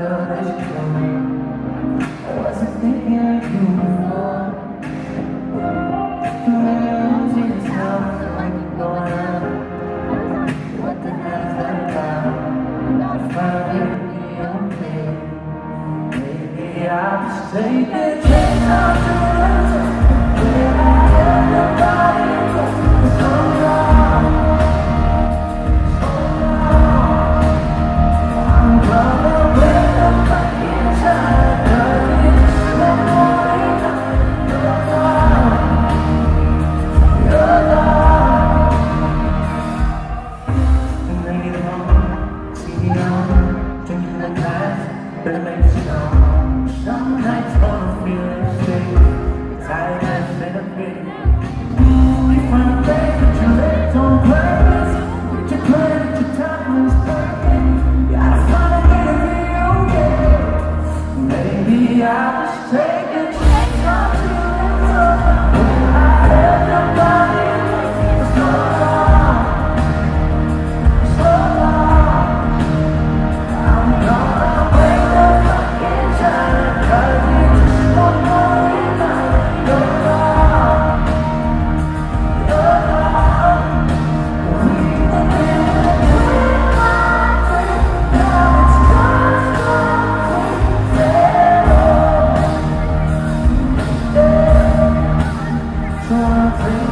know that you know. I wasn't thinking of you before. Too many rooms in this house, I like it going on. What the hell is that about? I finally be okay. Maybe I'll just take a chance on the road where I held nobody for so long. I'm gonna wake up fucking tired, 'cause it's the morning. You're gone, you're gone. And then get home, see me on, drinking the glass, better make it strong. Some nights gonna feel safe, tired and fed up with. You find a place that you left on purpose, but you couldn't, your time was perfect. Gotta find a way to be okay. Maybe I'll just take a chance on you. I held nobody for so long, so long. I'm gonna wake up fucking tired, 'cause it's one more night. You're gone, you're gone. We were living in my dream, now it's just gone zero. Yeah. So I'll take